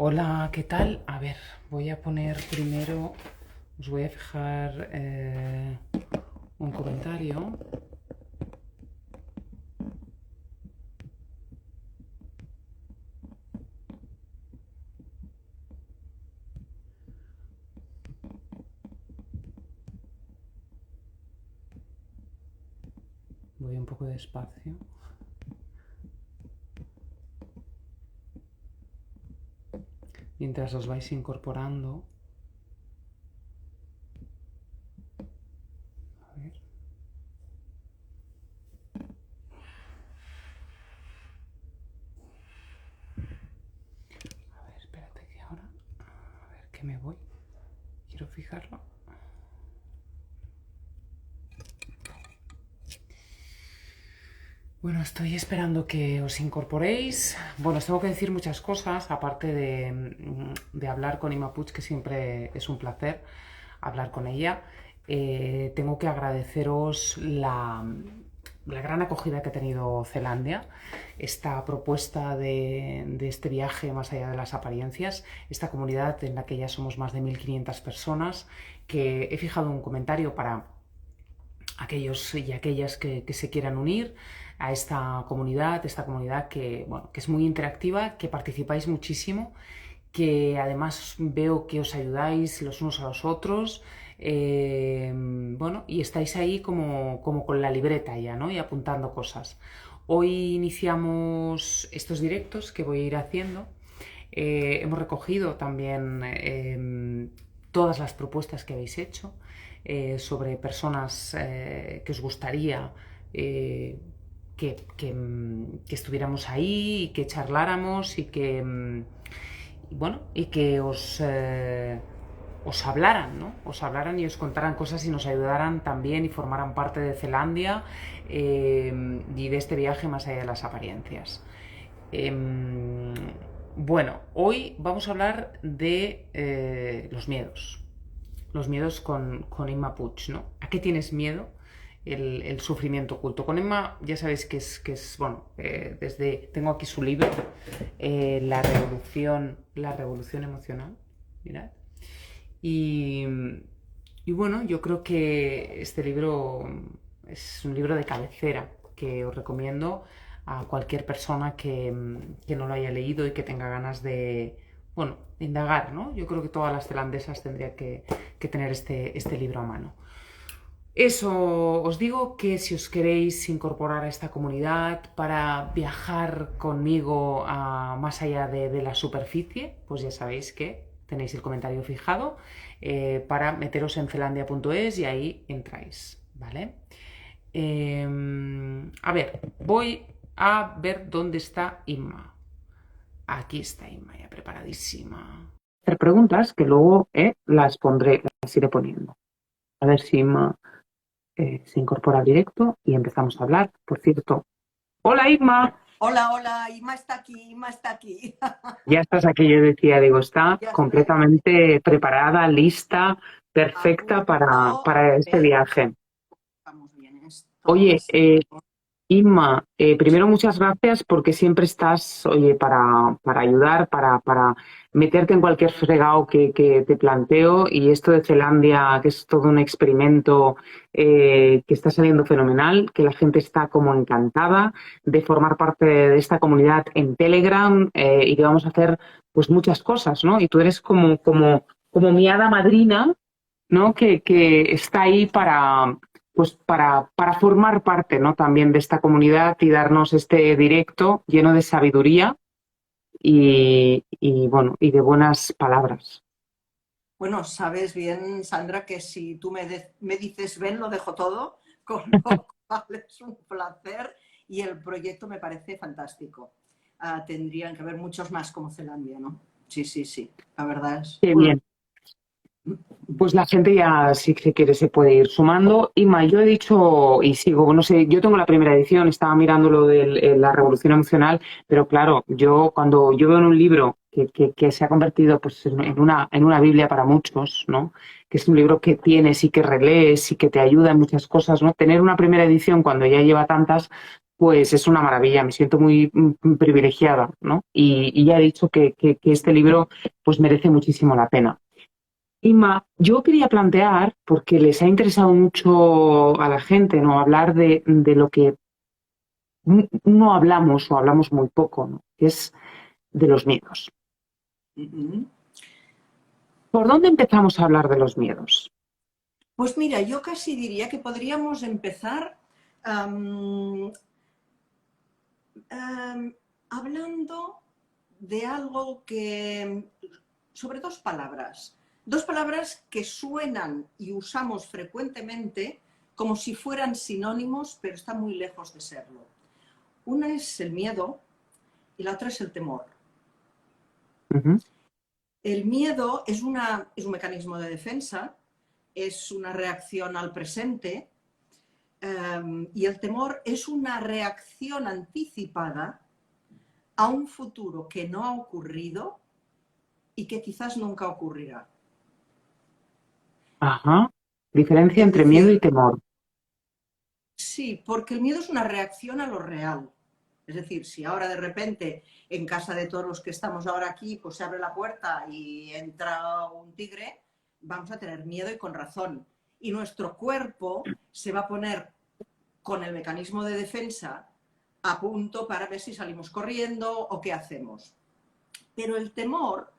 Hola, ¿qué tal? A ver, voy a poner primero, os voy a fijar un comentario. Voy un poco despacio. Mientras os vais incorporando. A ver. A ver, espérate que ahora. A ver que me voy. Quiero fijarlo. Bueno, estoy esperando que os incorporéis. Bueno, os tengo que decir muchas cosas, aparte de hablar con Ima Puig, que siempre es un placer hablar con ella. Tengo que agradeceros la gran acogida que ha tenido Zelandia, esta propuesta de este viaje más allá de las apariencias, esta comunidad en la que ya somos más de 1500 personas, que he fijado un comentario para aquellos y aquellas que se quieran unir a esta comunidad que, bueno, que es muy interactiva, que participáis muchísimo, que además veo que os ayudáis los unos a los otros, bueno, y estáis ahí como con la libreta ya, ¿no? Y apuntando cosas. Hoy iniciamos estos directos que voy a ir haciendo. Hemos recogido también todas las propuestas que habéis hecho sobre personas que os gustaría que estuviéramos ahí y que charláramos y bueno, y que os hablaran, ¿no? Os hablaran y os contaran cosas y nos ayudaran también y formaran parte de Zelandia y de este viaje más allá de las apariencias. Bueno, hoy vamos a hablar de los miedos. Los miedos con Emma Puig, ¿no? ¿A qué tienes miedo? El sufrimiento oculto. Con Emma ya sabéis que es bueno, tengo aquí su libro, la revolución emocional, mirad. Y, y bueno, yo creo que este libro es un libro de cabecera que os recomiendo a cualquier persona que no lo haya leído y que tenga ganas de, bueno, indagar, ¿no? Yo creo que todas las zelandesas tendrían que tener este libro a mano. Eso, os digo que si os queréis incorporar a esta comunidad para viajar conmigo más allá de la superficie, pues ya sabéis que tenéis el comentario fijado para meteros en zelandia.es y ahí entráis, ¿vale? A ver, voy a ver dónde está Inma. Aquí está Inma, ya preparadísima. Hacer preguntas que luego las pondré, las iré poniendo. A ver si Inma se incorpora al directo y empezamos a hablar. Por cierto, hola Inma. Hola, hola, Ima está aquí, Ima está aquí. Ya estás aquí, yo decía, digo, está Ya completamente preparada, lista, perfecta para este viaje. Vamos bien, esto. Oye, Inma, primero muchas gracias porque siempre estás, oye, para ayudar, para meterte en cualquier fregado que te planteo, y esto de Zelandia, que es todo un experimento que está saliendo fenomenal, que la gente está como encantada de formar parte de esta comunidad en Telegram y que vamos a hacer pues muchas cosas, ¿no? Y tú eres como mi hada madrina, ¿no? Que está ahí para formar parte, ¿no? También de esta comunidad y darnos este directo lleno de sabiduría bueno, y de buenas palabras. Bueno, sabes bien, Sandra, que si tú me dices ven, lo dejo todo, con lo cual es un placer y el proyecto me parece fantástico. Tendrían que haber muchos más como Zelandia, ¿no? Sí, sí, sí, la verdad es... Qué bien. Pues la gente ya, si se quiere, se puede ir sumando. Inma, yo he dicho y sigo, no sé, yo tengo la primera edición, estaba mirando lo de la revolución emocional, pero claro, cuando yo veo en un libro que se ha convertido pues, en una Biblia para muchos, ¿no? Que es un libro que tienes y que relees y que te ayuda en muchas cosas, ¿no? Tener una primera edición cuando ya lleva tantas, pues es una maravilla, me siento muy privilegiada, ¿no? Y ya he dicho que este libro pues merece muchísimo la pena. Inma, yo quería plantear, porque les ha interesado mucho a la gente, ¿no? Hablar de lo que no hablamos o hablamos muy poco, ¿no? Que es de los miedos. Ujú. ¿Por dónde empezamos a hablar de los miedos? Pues mira, yo casi diría que podríamos empezar am, hablando de algo que, sobre dos palabras que suenan y usamos frecuentemente como si fueran sinónimos, pero están muy lejos de serlo. Una es el miedo y la otra es el temor. Ujú. El miedo es un mecanismo de defensa, es una reacción al presente, y el temor es una reacción anticipada a un futuro que no ha ocurrido y que quizás nunca ocurrirá. Ajá. Diferencia Es entre miedo y decir, temor. sí, porque el miedo es una reacción a lo real. Es decir, si ahora de repente en casa de todos los que estamos ahora aquí, pues se abre la puerta y entra un tigre, vamos a tener miedo y con razón. Y nuestro cuerpo se va a poner con el mecanismo de defensa a punto para ver si salimos corriendo o qué hacemos. Pero el temor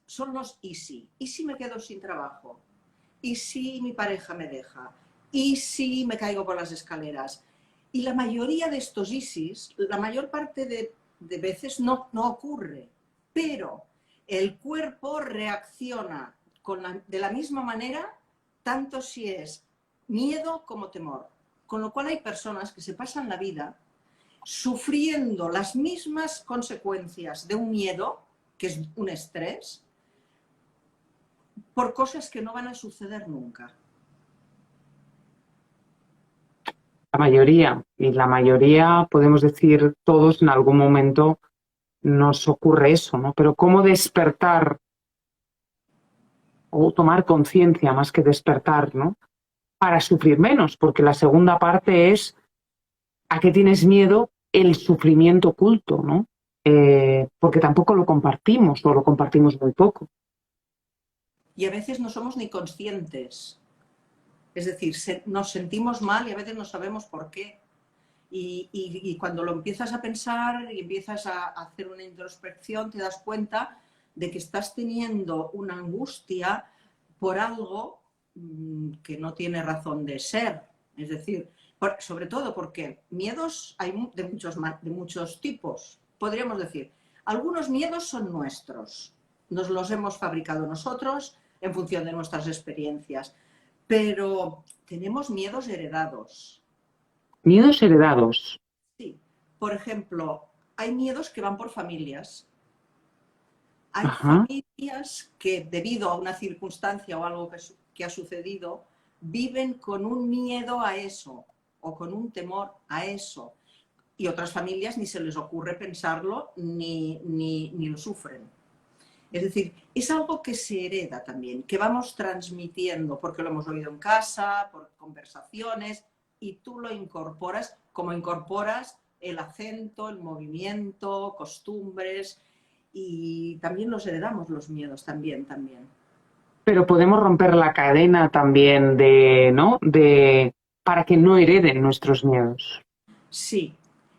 son los y si. ¿Y si me quedo sin trabajo? ¿Y si mi pareja me deja? ¿Y si me caigo por las escaleras? Y la mayoría de estos ISIS, la mayor parte de veces no ocurre, pero el cuerpo reacciona de la misma manera, tanto si es miedo como temor. Con lo cual hay personas que se pasan la vida sufriendo las mismas consecuencias de un miedo, que es un estrés, por cosas que no van a suceder nunca. Y la mayoría, podemos decir todos, en algún momento nos ocurre eso, ¿no? Pero ¿cómo despertar o tomar conciencia más que despertar, ¿no? Para sufrir menos, porque la segunda parte es ¿a qué tienes miedo? El sufrimiento oculto, ¿no? Porque tampoco lo compartimos o lo compartimos muy poco. Y a veces no somos ni conscientes. Es decir, nos sentimos mal y a veces no sabemos por qué. Y cuando lo empiezas a pensar y empiezas a hacer una introspección, te das cuenta de que estás teniendo una angustia por algo que no tiene razón de ser. Es decir, sobre todo porque miedos hay de muchos tipos. Podríamos decir, algunos miedos son nuestros, nos los hemos fabricado nosotros en función de nuestras experiencias, pero tenemos miedos heredados. Miedos heredados. Sí, por ejemplo, hay miedos que van por familias. Hay Ajá. familias que debido a una circunstancia o algo que ha sucedido, viven con un miedo a eso o con un temor a eso. Y otras familias ni se les ocurre pensarlo ni lo sufren. Es decir, es algo que se hereda también, que vamos transmitiendo porque lo hemos oído en casa, por conversaciones, y tú lo incorporas como incorporas el acento, el movimiento, costumbres, y también los heredamos los miedos, también. Pero podemos romper la cadena también ¿no? Para que no hereden nuestros miedos. Sí,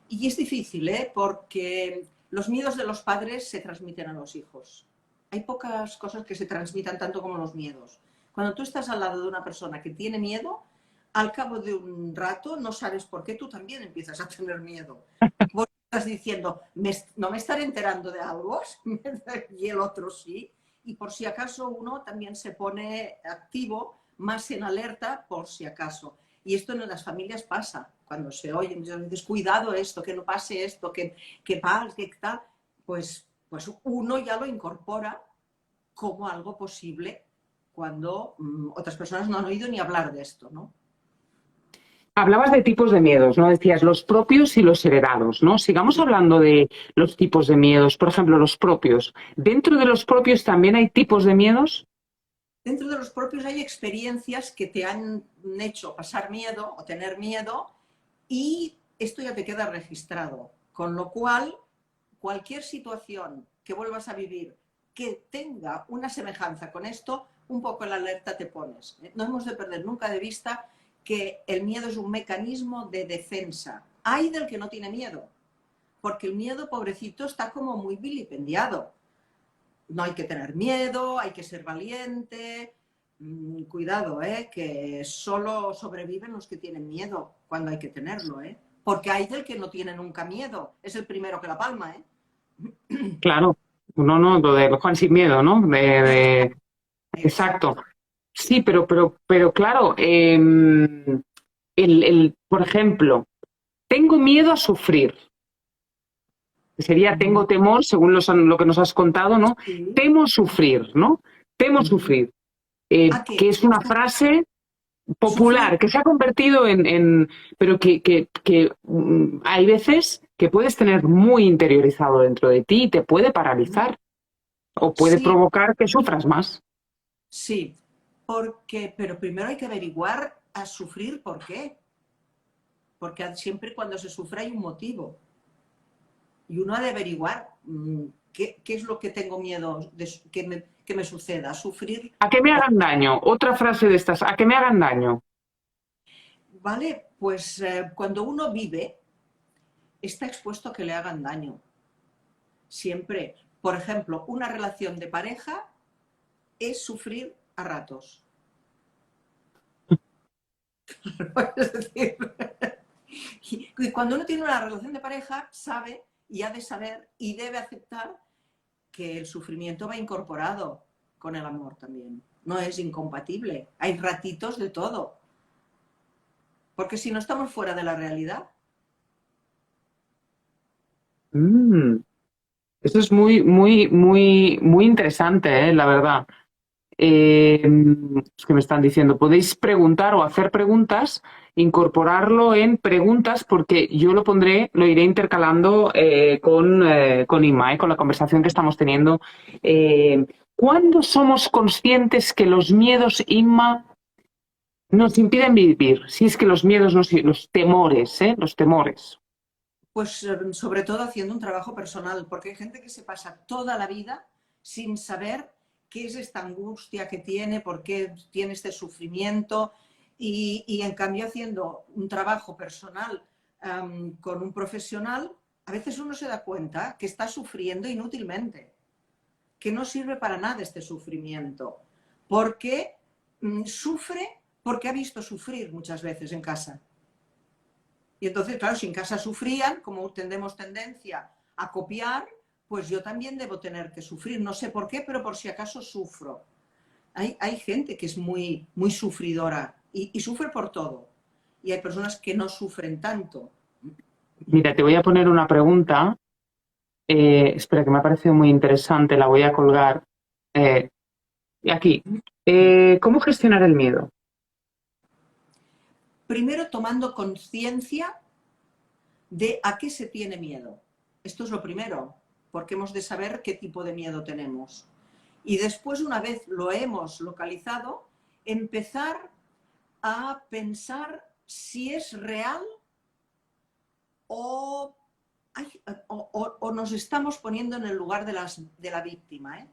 y es difícil, ¿eh? Porque los miedos de los padres se transmiten a los hijos. Hay pocas cosas que se transmitan tanto como los miedos. Cuando tú estás al lado de una persona que tiene miedo, al cabo de un rato no sabes por qué tú también empiezas a tener miedo. Vos estás diciendo, no me estaré enterando de algo, y el otro sí. Y por si acaso uno también se pone activo, más en alerta por si acaso. Y esto en las familias pasa, cuando se oye muchas veces, cuidado esto, que no pase esto, que tal, que tal, pues uno ya lo incorpora como algo posible cuando otras personas no han oído ni hablar de esto, ¿no? Hablabas de tipos de miedos, ¿no? Decías los propios y los heredados, ¿no? Sigamos hablando de los tipos de miedos. Por ejemplo, los propios. ¿Dentro de los propios también hay tipos de miedos? Dentro de los propios hay experiencias que te han hecho pasar miedo o tener miedo y esto ya te queda registrado, con lo cual cualquier situación que vuelvas a vivir que tenga una semejanza con esto, un poco en la alerta te pones. No hemos de perder nunca de vista que el miedo es un mecanismo de defensa. Hay del que no tiene miedo, porque el miedo, pobrecito, está como muy vilipendiado. No hay que tener miedo, hay que ser valiente. Cuidado, que solo sobreviven los que tienen miedo cuando hay que tenerlo, porque hay del que no tiene nunca miedo. Es el primero que la palma, Claro, no, lo de Juan sin miedo, ¿no? Exacto. Exacto. Sí, pero claro, por ejemplo, tengo miedo a sufrir. Que sería tengo temor, según lo que nos has contado, ¿no? Sí. Temo sufrir, ¿no? Temo sufrir. ¿A qué? Que es una frase Sufrir. popular, que se ha convertido pero que hay veces que puedes tener muy interiorizado dentro de ti y te puede paralizar o puede Sí, provocar que sufras más. sí. Pero primero hay que averiguar a sufrir por qué. Porque siempre cuando se sufre hay un motivo. Y uno ha de averiguar qué es lo que tengo miedo que me suceda. Sufrir, A que me hagan daño. Otra frase de estas, a que me hagan daño. ¿vale? Pues cuando uno vive, está expuesto a que le hagan daño. Siempre. Por ejemplo, una relación de pareja es sufrir a ratos. Es decir, y cuando uno tiene una relación de pareja, sabe y ha de saber y debe aceptar que el sufrimiento va incorporado con el amor también. No es incompatible. Hay ratitos de todo. Porque si no estamos fuera de la realidad. Mm, Eso es muy interesante, la verdad. Es que me están diciendo, podéis preguntar o hacer preguntas, incorporarlo en preguntas, porque yo lo iré intercalando con Inma, con la conversación que estamos teniendo. ¿Cuándo somos conscientes que los miedos, Inma, nos impiden vivir? Si es que los miedos, los temores, los temores. Pues sobre todo haciendo un trabajo personal, porque hay gente que se pasa toda la vida sin saber qué es esta angustia que tiene, por qué tiene este sufrimiento, y en cambio haciendo un trabajo personal con un profesional, a veces uno se da cuenta que está sufriendo inútilmente, que no sirve para nada este sufrimiento, porque sufre porque ha visto sufrir muchas veces en casa. Y entonces, claro, si en casa sufrían, como tenemos tendencia a copiar, pues yo también debo tener que sufrir. No sé por qué, pero por si acaso sufro. Hay gente que es muy sufridora y sufre por todo. Y hay personas que no sufren tanto. Mira, te voy a poner una pregunta. Espera, que me ha parecido muy interesante, la voy a colgar. Y aquí, ¿cómo gestionar el miedo? Primero tomando conciencia de a qué se tiene miedo. Esto es lo primero, porque hemos de saber qué tipo de miedo tenemos. Y después, una vez lo hemos localizado, empezar a pensar si es real o, o nos estamos poniendo en el lugar de la víctima.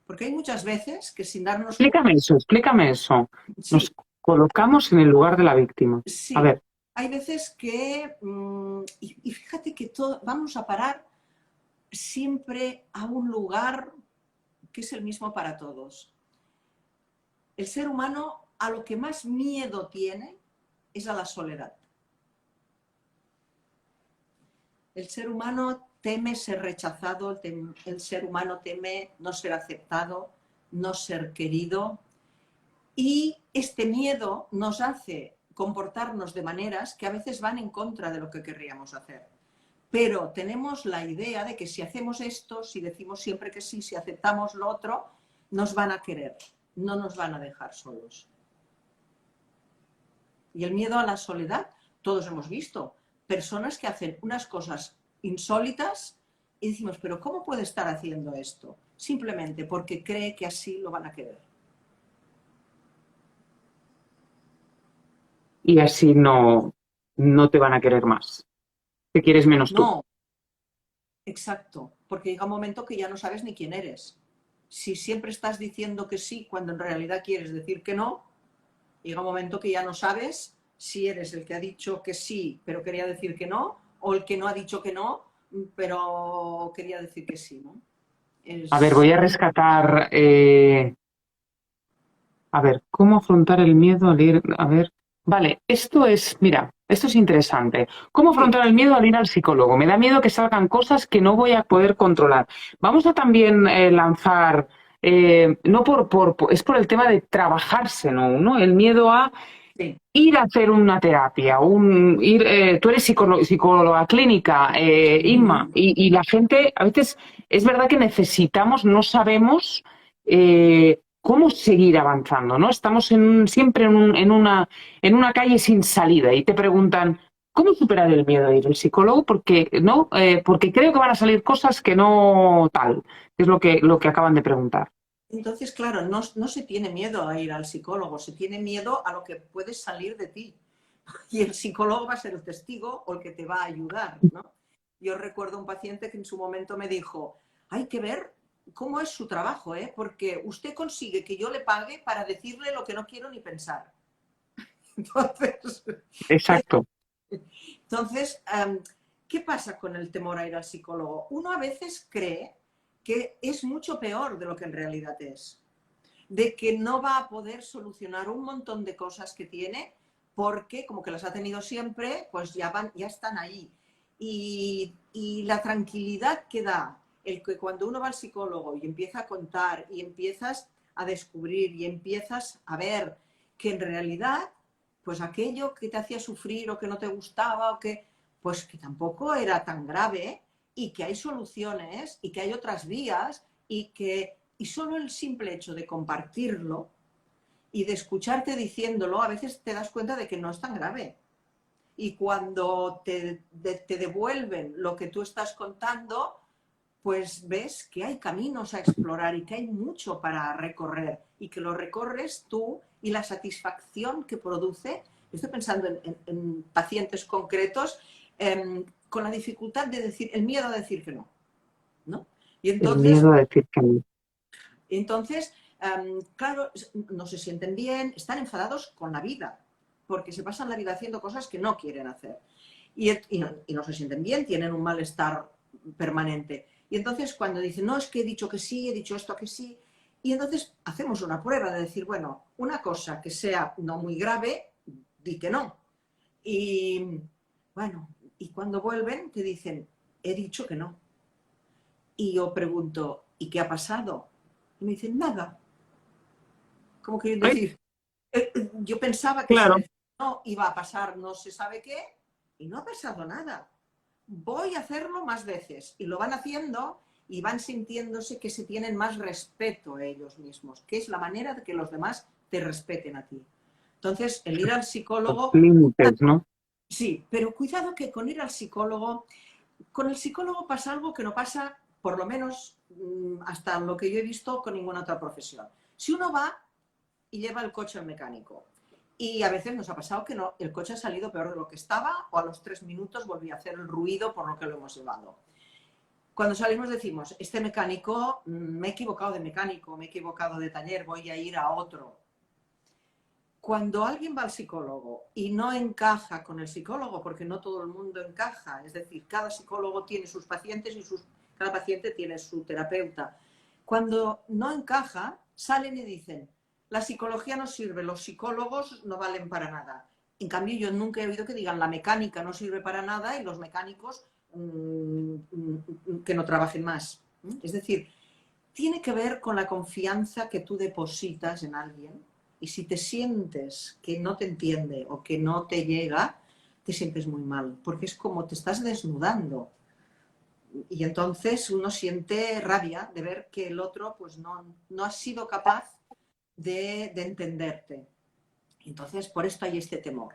Porque hay muchas veces que sin darnos cuenta... Explícame eso. Nos Sí, colocamos en el lugar de la víctima. A sí. ver, Hay veces que... y fíjate que vamos a parar siempre a un lugar que es el mismo para todos. El ser humano a lo que más miedo tiene es a la soledad. El ser humano teme ser rechazado, el ser humano teme no ser aceptado, no ser querido, y este miedo nos hace comportarnos de maneras que a veces van en contra de lo que querríamos hacer. Pero tenemos la idea de que si hacemos esto, si decimos siempre que sí, si aceptamos lo otro, nos van a querer, no nos van a dejar solos. Y el miedo a la soledad, todos hemos visto personas que hacen unas cosas insólitas y decimos, pero ¿cómo puede estar haciendo esto? Simplemente porque cree que así lo van a querer. y así no. no te van a querer más. Te quieres menos tú. No, exacto, porque llega un momento que ya no sabes ni quién eres. Si siempre estás diciendo que sí cuando en realidad quieres decir que no, llega un momento que ya no sabes si eres el que ha dicho que sí, pero quería decir que no, o el que no ha dicho que no, pero quería decir que sí, ¿no? A ver, Es... voy a rescatar. A ver, ¿cómo afrontar el miedo al ir? A ver, vale, esto es, mira, esto es interesante. ¿Cómo Sí, afrontar el miedo al ir al psicólogo? Me da miedo que salgan cosas que no voy a poder controlar. Vamos a también lanzar, no es por el tema de trabajarse, ¿no? El miedo a sí. ir a hacer una terapia, tú eres psicóloga clínica, Inma, Ujú. y la gente, a veces es verdad que necesitamos, no sabemos cómo seguir avanzando, ¿no? Estamos siempre en una calle sin salida y te preguntan, ¿cómo superar el miedo a ir al psicólogo? Porque, ¿no? Porque creo que van a salir cosas que no tal, que es lo que acaban de preguntar. Entonces, claro, no se tiene miedo a ir al psicólogo, se tiene miedo a lo que puede salir de ti. Y el psicólogo va a ser el testigo o el que te va a ayudar, ¿no? Yo recuerdo un paciente que en su momento me dijo, hay que ver cómo es su trabajo, ¿eh? Porque usted consigue que yo le pague para decirle lo que no quiero ni pensar. Entonces, Exacto. entonces, ¿qué pasa con el temor a ir al psicólogo? Uno a veces cree que es mucho peor de lo que en realidad es, de que no va a poder solucionar un montón de cosas que tiene porque como que las ha tenido siempre, pues ya están ahí. Y la tranquilidad que da el que cuando uno va al psicólogo y empieza a contar y empiezas a descubrir y empiezas a ver que en realidad, pues aquello que te hacía sufrir o que no te gustaba o que, pues que tampoco era tan grave y que hay soluciones y que hay otras vías y solo el simple hecho de compartirlo y de escucharte diciéndolo, a veces te das cuenta de que no es tan grave. Y cuando te devuelven lo que tú estás contando, pues ves que hay caminos a explorar y que hay mucho para recorrer y que lo recorres tú y la satisfacción que produce. Estoy pensando en pacientes concretos con la dificultad de decir, el miedo a decir que no, ¿no? Y El entonces miedo a decir que no. Entonces, claro, no se sienten bien, están enfadados con la vida, porque se pasan la vida haciendo cosas que no quieren hacer. Y no se sienten bien, tienen un malestar permanente. Y entonces cuando dicen, no, es que he dicho que sí, he dicho esto que sí, y entonces hacemos una prueba de decir, bueno, una cosa que sea no muy grave, di que no. Y bueno, y cuando vuelven te dicen, he dicho que no. Y yo pregunto, ¿y qué ha pasado? Y me dicen, nada. ¿Cómo quieren Ay, decir? Yo pensaba que si claro. decía no iba a pasar no se sabe qué y no ha pasado nada. Voy a hacerlo más veces y lo van haciendo y van sintiéndose que se tienen más respeto a ellos mismos, que es la manera de que los demás te respeten a ti. Entonces, el ir al Los psicólogo, límites, ¿no? sí, pero cuidado que con ir al psicólogo, con el psicólogo pasa algo que no pasa, por lo menos hasta lo que yo he visto con ninguna otra profesión. Si uno va y lleva el coche al mecánico. Y a veces nos ha pasado que no, el coche ha salido peor de lo que estaba o a los 3 minutos volvía a hacer el ruido por lo que lo hemos llevado. Cuando salimos decimos, este mecánico, me he equivocado de mecánico, me he equivocado de taller, voy a ir a otro. Cuando alguien va al psicólogo y no encaja con el psicólogo, porque no todo el mundo encaja, es decir, cada psicólogo tiene sus pacientes y cada paciente tiene su terapeuta. Cuando no encaja, salen y dicen, la psicología no sirve, los psicólogos no valen para nada. En cambio, yo nunca he oído que digan la mecánica no sirve para nada y los mecánicos que no trabajen más. Es decir, tiene que ver con la confianza que tú depositas en alguien y si te sientes que no te entiende o que no te llega, te sientes muy mal, porque es como te estás desnudando. Y entonces uno siente rabia de ver que el otro pues no ha sido capaz de entenderte. Entonces, por esto hay este temor.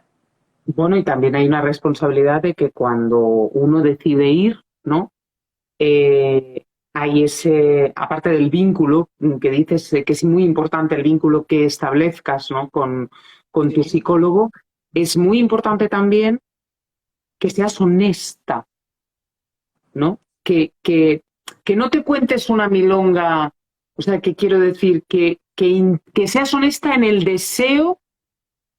Bueno, y también hay una responsabilidad de que cuando uno decide ir, ¿no? Hay aparte del vínculo que dices que es muy importante el vínculo que establezcas, ¿no? con tu Sí, psicólogo, es muy importante también que seas honesta, ¿no? Que no te cuentes una milonga, o sea, que quiero decir, que seas honesta en el deseo,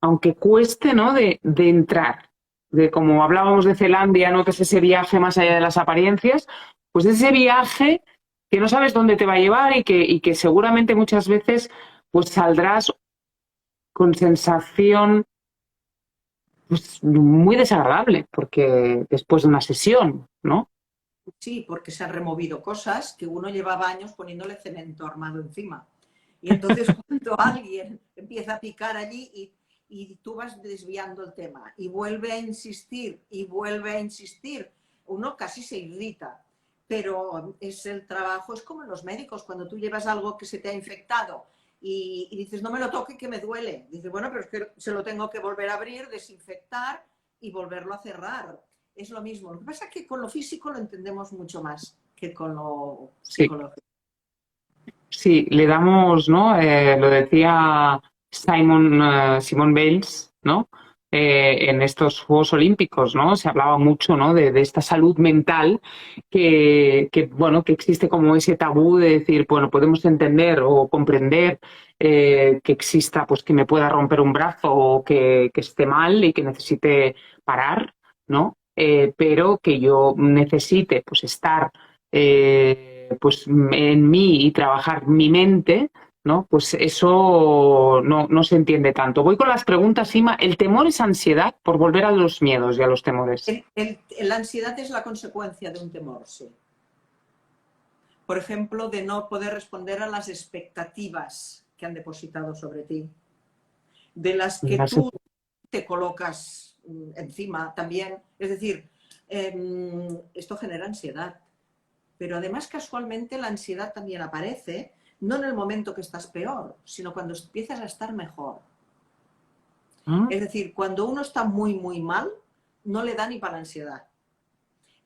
aunque cueste, ¿no? De entrar. De como hablábamos de Zelandia, ¿no? Que es ese viaje más allá de las apariencias, pues ese viaje que no sabes dónde te va a llevar y que seguramente muchas veces pues saldrás con sensación pues, muy desagradable, porque después de una sesión, ¿no? Sí, porque se han removido cosas que uno llevaba años poniéndole cemento armado encima. Y entonces cuando alguien empieza a picar allí y tú vas desviando el tema y vuelve a insistir y vuelve a insistir, uno casi se irrita. Pero es el trabajo, es como en los médicos, cuando tú llevas algo que se te ha infectado y dices, no me lo toque que me duele. Dices, bueno, pero es que se lo tengo que volver a abrir, desinfectar y volverlo a cerrar. Es lo mismo. Lo que pasa es que con lo físico lo entendemos mucho más que con lo Sí. psicológico. Sí, le damos, ¿no? Lo decía Simon Bales, ¿no? En estos Juegos Olímpicos, ¿no? Se hablaba mucho, ¿no? De esta salud mental bueno, que existe como ese tabú de decir, bueno, podemos entender o comprender que exista, pues que me pueda romper un brazo o que esté mal y que necesite parar, ¿no? Pero que yo necesite, pues, estar pues en mí y trabajar mi mente, ¿no? Pues eso no se entiende tanto. Voy con las preguntas, Ima. ¿El temor es ansiedad? Por volver a los miedos y a los temores. La ansiedad es la consecuencia de un temor, sí. Por ejemplo, de no poder responder a las expectativas que han depositado sobre ti, de las que tú te colocas encima también. Es decir, esto genera ansiedad. Pero además, casualmente, la ansiedad también aparece, no en el momento que estás peor, sino cuando empiezas a estar mejor. ¿Ah? Es decir, cuando uno está muy, muy mal, no le da ni para la ansiedad.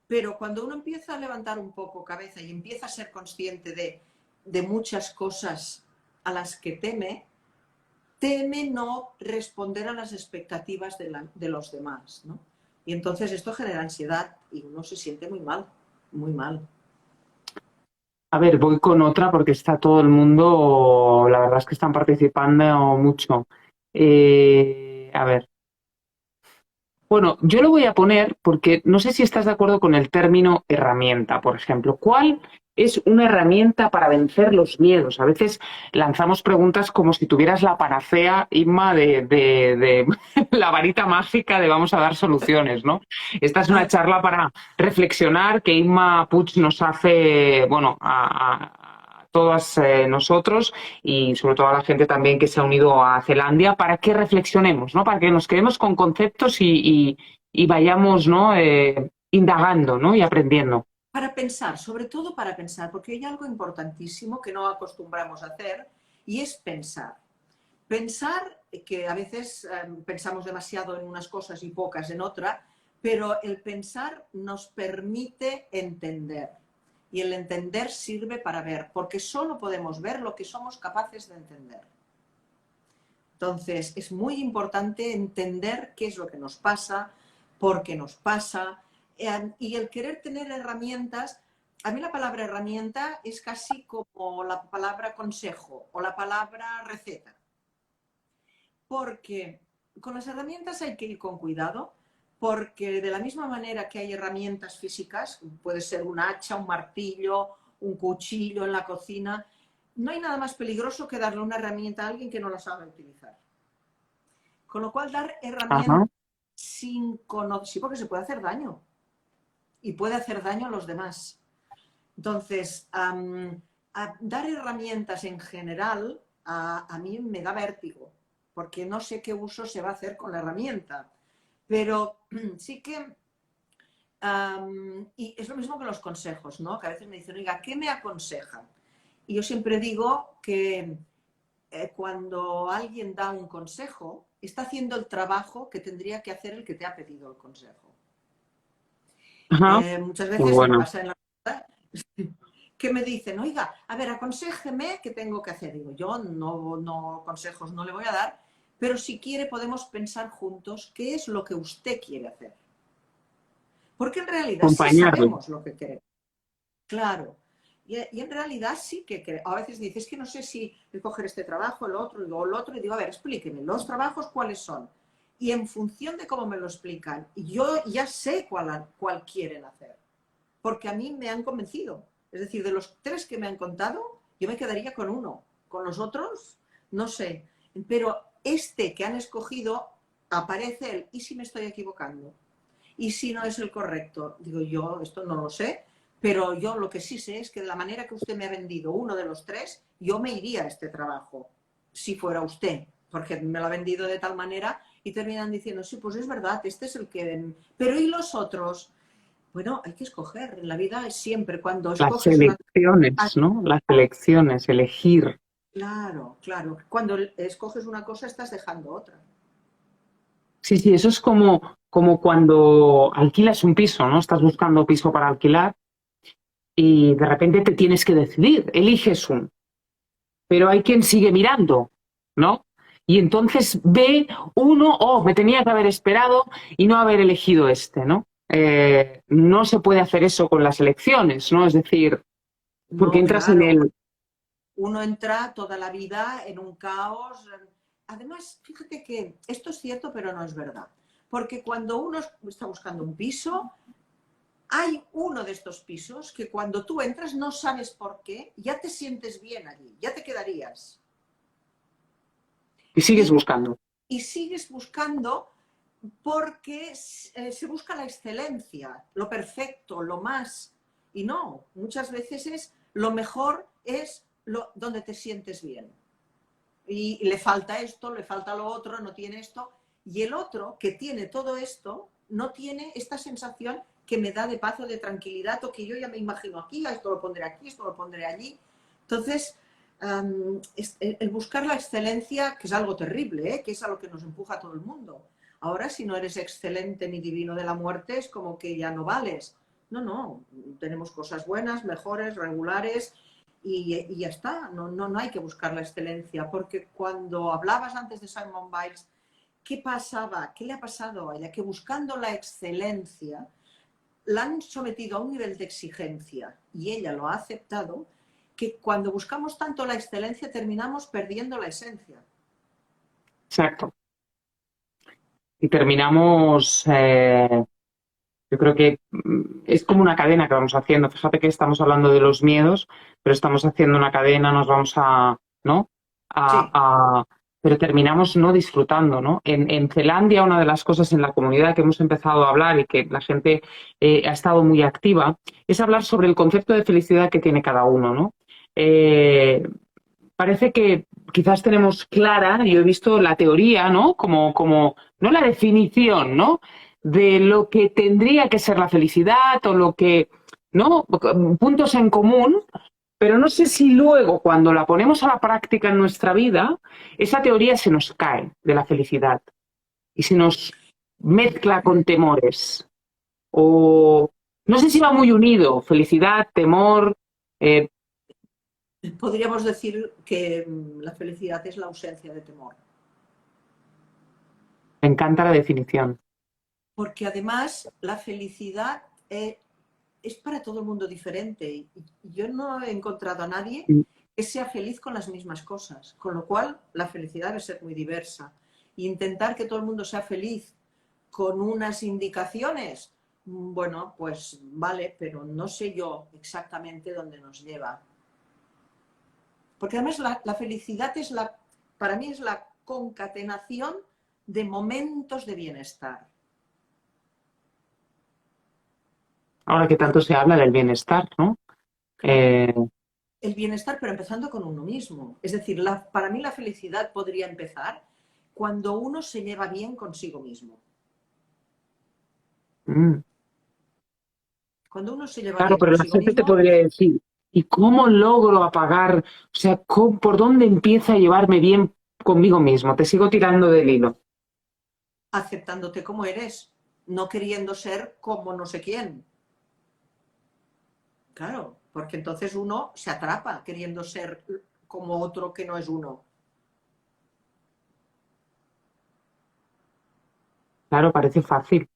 Pero cuando uno empieza a levantar un poco cabeza y empieza a ser consciente de muchas cosas a las que teme no responder a las expectativas de los demás, ¿no? Y entonces esto genera ansiedad y uno se siente muy mal, muy mal. A ver, voy con otra porque está todo el mundo, la verdad es que están participando mucho. A ver, bueno, yo lo voy a poner porque no sé si estás de acuerdo con el término herramienta, por ejemplo. ¿Cuál es una herramienta para vencer los miedos? A veces lanzamos preguntas como si tuvieras la panacea, Inma, de la varita mágica de vamos a dar soluciones, ¿no? Esta es una Ah, charla para reflexionar que Inma Puig nos hace, bueno, a todas nosotros y sobre todo a la gente también que se ha unido a Zelandia para que reflexionemos, ¿no? Para que nos quedemos con conceptos y vayamos, ¿no? Indagando, ¿no? Y aprendiendo. para pensar, sobre todo para pensar, porque hay algo importantísimo que no acostumbramos a hacer y es pensar. Pensar, que a veces pensamos demasiado en unas cosas y pocas en otra, pero el pensar nos permite entender. Y el entender sirve para ver, porque solo podemos ver lo que somos capaces de entender. Entonces, es muy importante entender qué es lo que nos pasa, por qué nos pasa, y el querer tener herramientas. A mí la palabra herramienta es casi como la palabra consejo o la palabra receta, porque con las herramientas hay que ir con cuidado, porque de la misma manera que hay herramientas físicas, puede ser un hacha, un martillo, un cuchillo en la cocina, no hay nada más peligroso que darle una herramienta a alguien que no la sabe utilizar. Con lo cual, dar Ajá. herramientas sin conocer, sí, porque se puede hacer daño y puede hacer daño a los demás. Entonces, a dar herramientas en general a mí me da vértigo, porque no sé qué uso se va a hacer con la herramienta. Pero sí que, y es lo mismo que los consejos, ¿no? Que a veces me dicen, oiga, ¿qué me aconsejan? Y yo siempre digo que cuando alguien da un consejo, está haciendo el trabajo que tendría que hacer el que te ha pedido el consejo. Ajá. Muchas Muy veces me bueno. pasa en la vida que me dicen, oiga, a ver, aconséjeme qué tengo que hacer. Digo, yo no consejos no le voy a dar, pero si quiere podemos pensar juntos qué es lo que usted quiere hacer. Porque en realidad sí acompañarlo. sabemos lo que queremos. Claro. Y en realidad sí que a veces dices que no sé si escoger este trabajo, el otro, o el otro, y digo, a ver, explíqueme, los trabajos cuáles son. Y en función de cómo me lo explican, yo ya sé cuál quieren hacer. Porque a mí me han convencido. Es decir, de los 3 que me han contado, yo me quedaría con uno. Con los otros, no sé. Pero este que han escogido, aparece el, ¿y si me estoy equivocando? ¿Y si no es el correcto? Digo, yo esto no lo sé, pero yo lo que sí sé es que de la manera que usted me ha vendido uno de los 3, yo me iría a este trabajo, si fuera usted, porque me lo ha vendido de tal manera y terminan diciendo, sí, pues es verdad, este es el que... Pero ¿y los otros? Bueno, hay que escoger. En la vida es siempre cuando Las escoges una... elecciones, ¿no? Las elecciones, elegir. Claro, claro. Cuando escoges una cosa estás dejando otra. Sí, sí, eso es como cuando alquilas un piso, ¿no? Estás buscando piso para alquilar y de repente te tienes que decidir, eliges uno, pero hay quien sigue mirando, ¿no? Y entonces ve uno, oh, me tenía que haber esperado y no haber elegido este, ¿no? No se puede hacer eso con las elecciones, ¿no? Es decir, porque No, entras en claro. el... Uno entra toda la vida en un caos. Además, fíjate que esto es cierto, pero no es verdad. Porque cuando uno está buscando un piso, hay uno de estos pisos que cuando tú entras no sabes por qué, ya te sientes bien allí, ya te quedarías. Y sigues Y, buscando. y sigues buscando porque se busca la excelencia, lo perfecto, lo más. Y no, muchas veces es lo mejor es donde te sientes bien. Y le falta esto, le falta lo otro, no tiene esto. Y el otro, que tiene todo esto, no tiene esta sensación que me da de paz o de tranquilidad o que yo ya me imagino aquí, esto lo pondré aquí, esto lo pondré allí. Entonces, el buscar la excelencia, que es algo terrible, que es a lo que nos empuja a todo el mundo. Ahora, si no eres excelente ni divino de la muerte, es como que ya no vales. No, no, tenemos cosas buenas, mejores, regulares, y ya está, no hay que buscar la excelencia, porque cuando hablabas antes de Simone Biles, ¿qué pasaba? ¿Qué le ha pasado a ella? Que buscando la excelencia, la han sometido a un nivel de exigencia y ella lo ha aceptado, que cuando buscamos tanto la excelencia terminamos perdiendo la esencia. Exacto. Y terminamos, yo creo que es como una cadena que vamos haciendo. Fíjate que estamos hablando de los miedos, pero estamos haciendo una cadena, nos vamos a, ¿no? Sí, Pero terminamos no disfrutando, ¿no? En Zelandia, una de las cosas en la comunidad que hemos empezado a hablar y que la gente ha estado muy activa, es hablar sobre el concepto de felicidad que tiene cada uno, ¿no? Parece que quizás tenemos clara, yo he visto la teoría, ¿no? Como no la definición, ¿no? De lo que tendría que ser la felicidad o lo que, ¿no? Puntos en común, pero no sé si luego, cuando la ponemos a la práctica en nuestra vida, esa teoría se nos cae de la felicidad y se nos mezcla con temores. O no sé si va muy unido, felicidad, temor. Eh, podríamos decir que la felicidad es la ausencia de temor. Me encanta la definición. Porque además la felicidad es para todo el mundo diferente. Yo no he encontrado a nadie que sea feliz con las mismas cosas, con lo cual la felicidad debe ser muy diversa. E intentar que todo el mundo sea feliz con unas indicaciones, bueno, pues vale, pero no sé yo exactamente dónde nos lleva. Porque además la felicidad es para mí es la concatenación de momentos de bienestar. Ahora que tanto se habla del bienestar, ¿no? Claro. El bienestar, pero empezando con uno mismo. Es decir, para mí la felicidad podría empezar cuando uno se lleva bien consigo mismo. Mm, Cuando uno se lleva claro, bien pero la consigo gente te mismo, podría decir, ¿y cómo logro apagar? O sea, ¿por dónde empiezo a llevarme bien conmigo mismo? Te sigo tirando del hilo. aceptándote como eres, no queriendo ser como no sé quién. Claro, porque entonces uno se atrapa queriendo ser como otro que no es uno. Claro, parece fácil.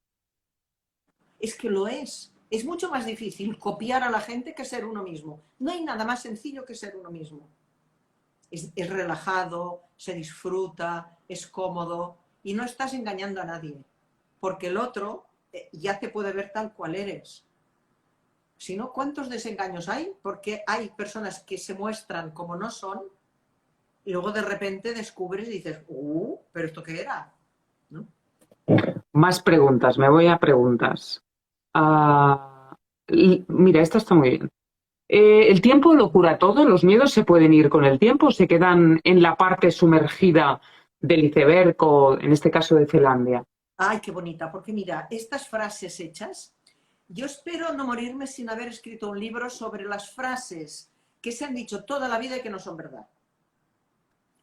Es que lo es. Es mucho más difícil copiar a la gente que ser uno mismo. No hay nada más sencillo que ser uno mismo. Es relajado, se disfruta, es cómodo y no estás engañando a nadie, porque el otro ya te puede ver tal cual eres. Si no, ¿cuántos desengaños hay? Porque hay personas que se muestran como no son y luego de repente descubres y dices, ¿pero esto qué era? ¿No? Más preguntas, me voy a preguntas. Mira, esta está muy bien. ¿El tiempo lo cura todo? ¿Los miedos se pueden ir con el tiempo o se quedan en la parte sumergida del iceberg o, en este caso, de Zelandia? Ay, qué bonita, porque mira, estas frases hechas, yo espero no morirme sin haber escrito un libro sobre las frases que se han dicho toda la vida y que no son verdad.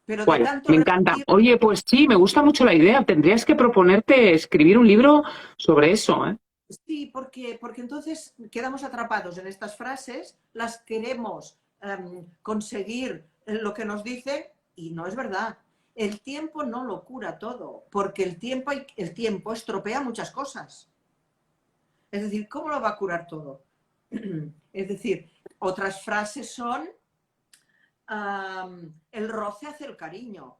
Pero de Bueno, tanto me encanta. repetir, Oye, pues sí, me gusta mucho la idea. Tendrías que proponerte escribir un libro sobre eso, ¿eh? sí, porque entonces quedamos atrapados en estas frases, las queremos conseguir lo que nos dicen y no es verdad. El tiempo no lo cura todo, porque el tiempo estropea muchas cosas. Es decir, ¿cómo lo va a curar todo? Es decir, otras frases son, el roce hace el cariño.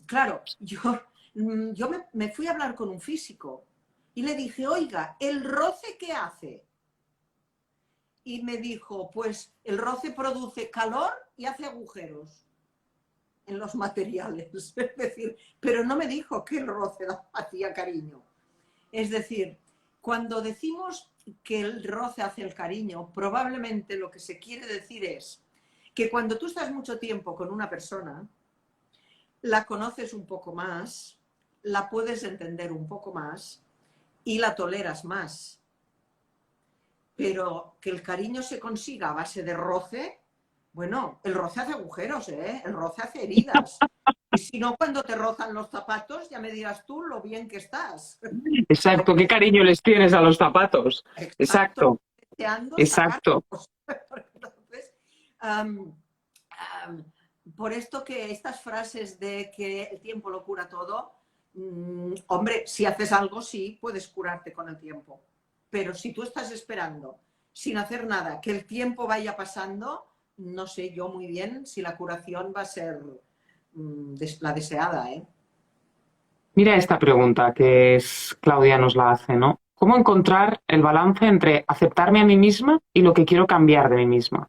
Claro, yo me fui a hablar con un físico y le dije, oiga, ¿el roce qué hace? Y me dijo, pues el roce produce calor y hace agujeros en los materiales. Es decir, pero no me dijo que el roce hacía cariño. Es decir, cuando decimos que el roce hace el cariño, probablemente lo que se quiere decir es que cuando tú estás mucho tiempo con una persona, la conoces un poco más, la puedes entender un poco más y la toleras más. Pero que el cariño se consiga a base de roce, bueno, el roce hace agujeros, ¿eh? El roce hace heridas. Y si no, cuando te rozan los zapatos, ya me dirás tú lo bien que estás. Exacto, ¿qué cariño les tienes a los zapatos? Exacto, Exacto, deseando exacto. sacarlos. Entonces, um, um, por esto que estas frases de que el tiempo lo cura todo, hombre, si haces algo, sí, puedes curarte con el tiempo. Pero si tú estás esperando sin hacer nada, que el tiempo vaya pasando, no sé yo muy bien si la curación va a ser la deseada, ¿eh? Mira esta pregunta que es Claudia nos la hace, ¿no? ¿Cómo encontrar el balance entre aceptarme a mí misma y lo que quiero cambiar de mí misma?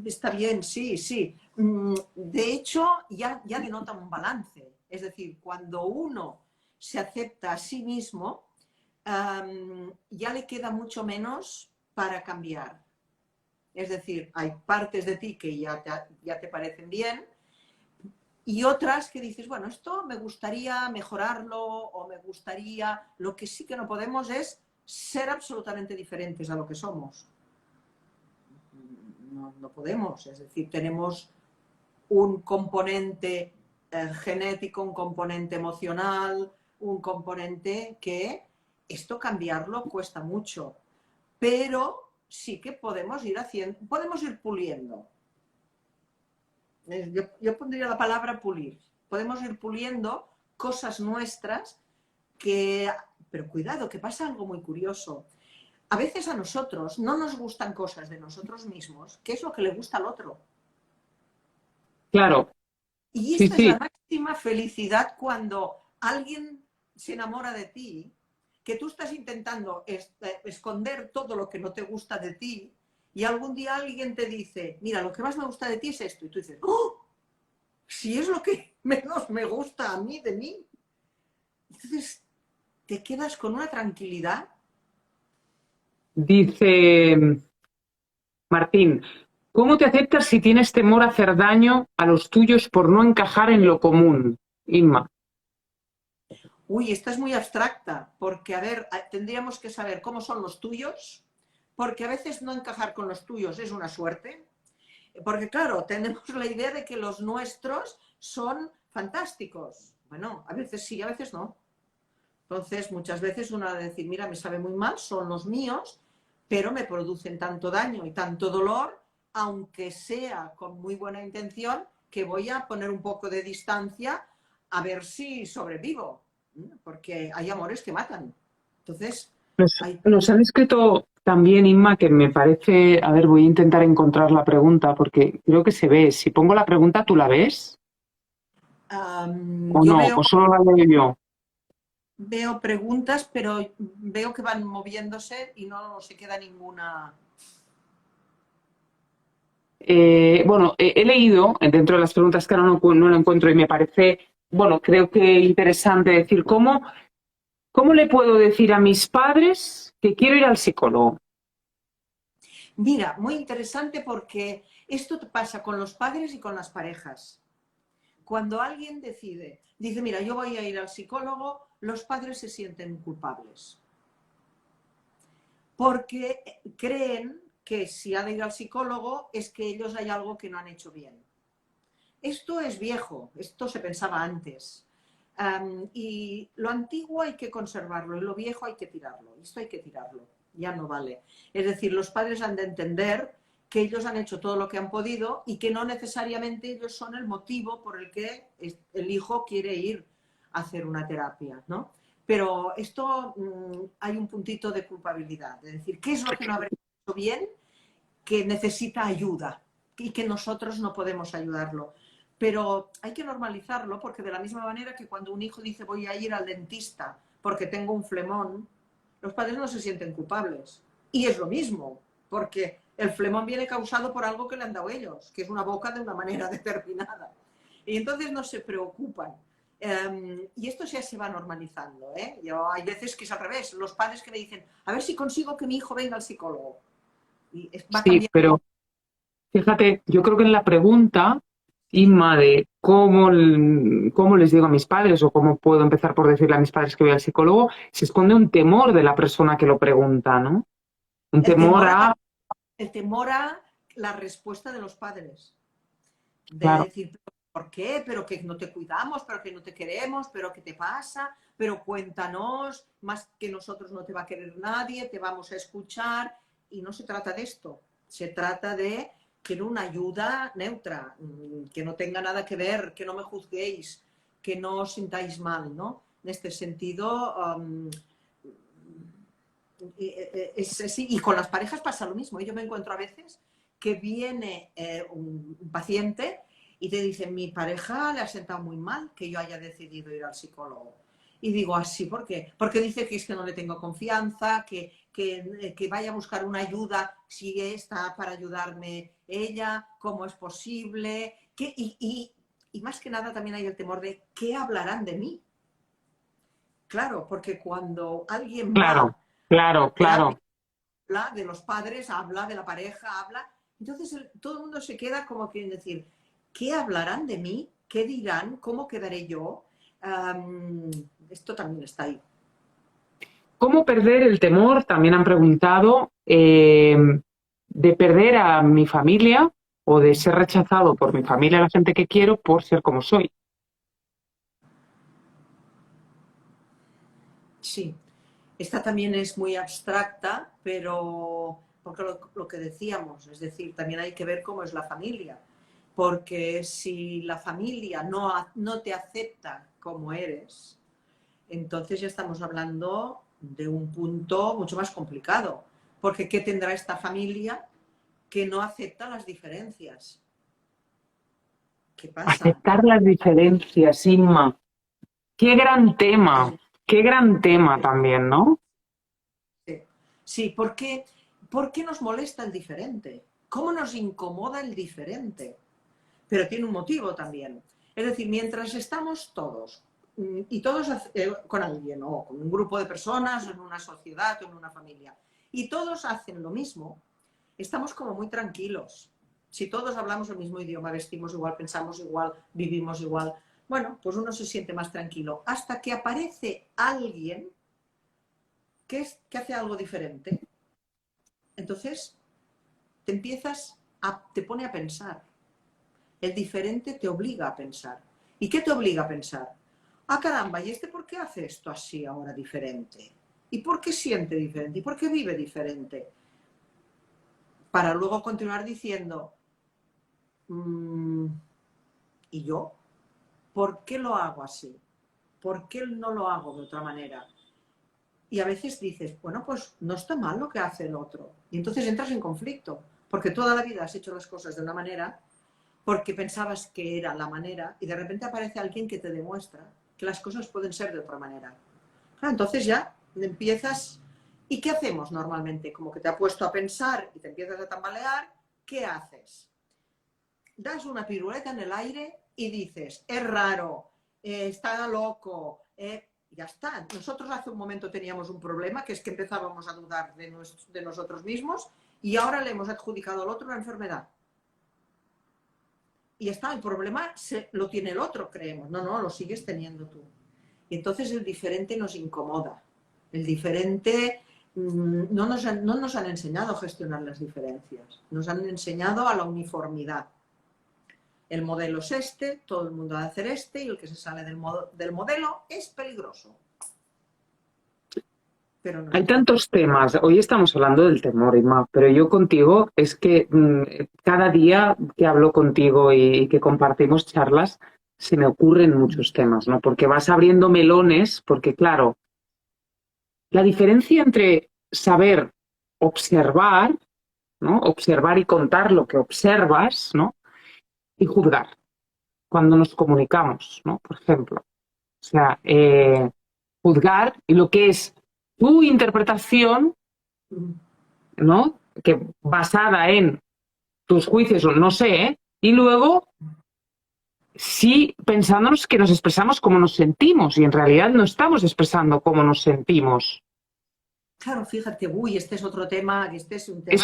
Está bien, sí, sí. De hecho, ya denota un balance. Es decir, cuando uno se acepta a sí mismo, ya le queda mucho menos para cambiar. Es decir, hay partes de ti que ya te parecen bien y otras que dices, bueno, esto me gustaría mejorarlo o me gustaría... Lo que sí que no podemos es ser absolutamente diferentes a lo que somos. No podemos, es decir, tenemos un componente genético, un componente emocional, un componente que esto cambiarlo cuesta mucho, pero sí que podemos ir haciendo, podemos ir puliendo. Yo pondría la palabra pulir. Podemos ir puliendo cosas nuestras que, pero cuidado, que pasa algo muy curioso. A veces a nosotros no nos gustan cosas de nosotros mismos, que es lo que le gusta al otro. Claro, Y sí, esta es la sí, máxima felicidad cuando alguien se enamora de ti, que tú estás intentando esconder todo lo que no te gusta de ti y algún día alguien te dice, mira, lo que más me gusta de ti es esto. Y tú dices, ¡oh! Si es lo que menos me gusta a mí de mí. Entonces te quedas con una tranquilidad. dice Martín, ¿cómo te aceptas si tienes temor a hacer daño a los tuyos por no encajar en lo común? Inma. Uy, esta es muy abstracta, porque, a ver, tendríamos que saber cómo son los tuyos, porque a veces no encajar con los tuyos es una suerte, porque claro, tenemos la idea de que los nuestros son fantásticos. Bueno, a veces sí, a veces no. Entonces, muchas veces uno va a decir, mira, me sabe muy mal, son los míos, pero me producen tanto daño y tanto dolor, aunque sea con muy buena intención, que voy a poner un poco de distancia a ver si sobrevivo. porque hay amores que matan. Entonces, hay... Nos han escrito también, Inma, que me parece, a ver, voy a intentar encontrar la pregunta porque creo que se ve. Si pongo la pregunta, ¿tú la ves? ¿O yo no? ¿O solo la leo yo? veo preguntas, pero veo que van moviéndose y no se queda ninguna. Bueno, he leído dentro de las preguntas que ahora no lo encuentro y me parece, bueno, creo que interesante decir cómo le puedo decir a mis padres que quiero ir al psicólogo. Mira, muy interesante porque esto pasa con los padres y con las parejas. Cuando alguien dice, mira, yo voy a ir al psicólogo, los padres se sienten culpables. Porque creen que si han ido al psicólogo es que ellos hay algo que no han hecho bien. Esto es viejo, esto se pensaba antes. Y lo antiguo hay que conservarlo y lo viejo hay que tirarlo. Esto hay que tirarlo, ya no vale. Es decir, los padres han de entender que ellos han hecho todo lo que han podido y que no necesariamente ellos son el motivo por el que el hijo quiere ir a hacer una terapia, ¿no? Pero esto hay un puntito de culpabilidad, es decir, ¿qué es lo que no habrá hecho bien que necesita ayuda y que nosotros no podemos ayudarlo? Pero hay que normalizarlo porque de la misma manera que cuando un hijo dice voy a ir al dentista porque tengo un flemón, los padres no se sienten culpables. Y es lo mismo, porque el flemón viene causado por algo que le han dado ellos, que es una boca de una manera determinada. Y entonces no se preocupan. Y esto ya se va normalizando. Hay veces que es al revés, los padres que me dicen, a ver si consigo que mi hijo venga al psicólogo. Y va Sí, cambiando. pero fíjate, yo creo que en la pregunta, Inma, de cómo les digo a mis padres o cómo puedo empezar por decirle a mis padres que voy al psicólogo, se esconde un temor de la persona que lo pregunta, ¿no? Un El temor temor a, el temor a la respuesta de los padres. De claro, decir, ¿por qué? Pero que no te cuidamos, pero que no te queremos, pero ¿qué te pasa? Pero cuéntanos, más que nosotros no te va a querer nadie, te vamos a escuchar. Y no se trata de esto, se trata de que una ayuda neutra, que no tenga nada que ver, que no me juzguéis, que no os sintáis mal, ¿no? En este sentido, es así. Y con las parejas pasa lo mismo. Yo me encuentro a veces que viene un paciente y te dice, mi pareja le ha sentado muy mal que yo haya decidido ir al psicólogo. Y digo, así, ¿por qué? Porque dice que es que no le tengo confianza, que vaya a buscar una ayuda si está para ayudarme ella, cómo es posible. Y más que nada también hay el temor de qué hablarán de mí. Claro, porque cuando alguien claro, va claro, terapia, claro. habla de los padres, habla de la pareja, habla. Entonces todo el mundo se queda como que decir, ¿qué hablarán de mí? ¿Qué dirán? ¿Cómo quedaré yo? Esto también está ahí. ¿Cómo perder el temor? También han preguntado de perder a mi familia o de ser rechazado por mi familia, la gente que quiero, por ser como soy. Sí, esta también es muy abstracta, pero porque lo que decíamos, es decir, también hay que ver cómo es la familia, porque si la familia no te acepta como eres, entonces ya estamos hablando de un punto mucho más complicado, porque ¿qué tendrá esta familia que no acepta las diferencias? ¿Qué pasa? Aceptar las diferencias, Inma. Es- Qué gran tema también, ¿no? sí, ¿por qué nos molesta el diferente? ¿Cómo nos incomoda el diferente? Pero tiene un motivo también. Es decir, mientras estamos todos, y todos con alguien, o con un grupo de personas, o en una sociedad, o en una familia, y todos hacen lo mismo, estamos como muy tranquilos. Si todos hablamos el mismo idioma, vestimos igual, pensamos igual, vivimos igual, bueno, pues uno se siente más tranquilo. Hasta que aparece alguien que hace algo diferente, entonces te pone a pensar. El diferente te obliga a pensar. ¿Y qué te obliga a pensar? Ah, caramba, ¿y este por qué hace esto así ahora diferente? ¿Y por qué siente diferente? ¿Y por qué vive diferente? Para luego continuar diciendo, ¿y yo? ¿Por qué lo hago así? ¿Por qué no lo hago de otra manera? Y a veces dices, bueno, pues no está mal lo que hace el otro. Y entonces entras en conflicto, porque toda la vida has hecho las cosas de una manera, porque pensabas que era la manera, y de repente aparece alguien que te demuestra que las cosas pueden ser de otra manera. Entonces ya empiezas... ¿Y qué hacemos normalmente? Como que te ha puesto a pensar y te empiezas a tambalear, ¿qué haces? Das una pirueta en el aire y dices, es raro, está loco, ya está. Nosotros hace un momento teníamos un problema, que es que empezábamos a dudar de nosotros mismos y ahora le hemos adjudicado al otro una enfermedad. Y está, el problema lo tiene el otro, creemos. No, no, lo sigues teniendo tú. Y entonces el diferente nos incomoda. El diferente... No nos han enseñado a gestionar las diferencias. Nos han enseñado a la uniformidad. El modelo es este, todo el mundo va a hacer este, y el que se sale del modelo es peligroso. Pero no. Hay tantos temas. Hoy estamos hablando del temor, Inma, pero yo contigo es que cada día que hablo contigo y que compartimos charlas, se me ocurren muchos temas, ¿no? Porque vas abriendo melones, porque claro, la diferencia entre saber observar, ¿no? Observar y contar lo que observas, ¿no? Y juzgar cuando nos comunicamos, ¿no? Por ejemplo. O sea, juzgar y lo que es tu interpretación, ¿no? Que basada en tus juicios, o no sé, ¿eh? Y luego sí pensándonos que nos expresamos como nos sentimos y en realidad no estamos expresando cómo nos sentimos. Claro, fíjate, uy, este es otro tema, este es un tema... Es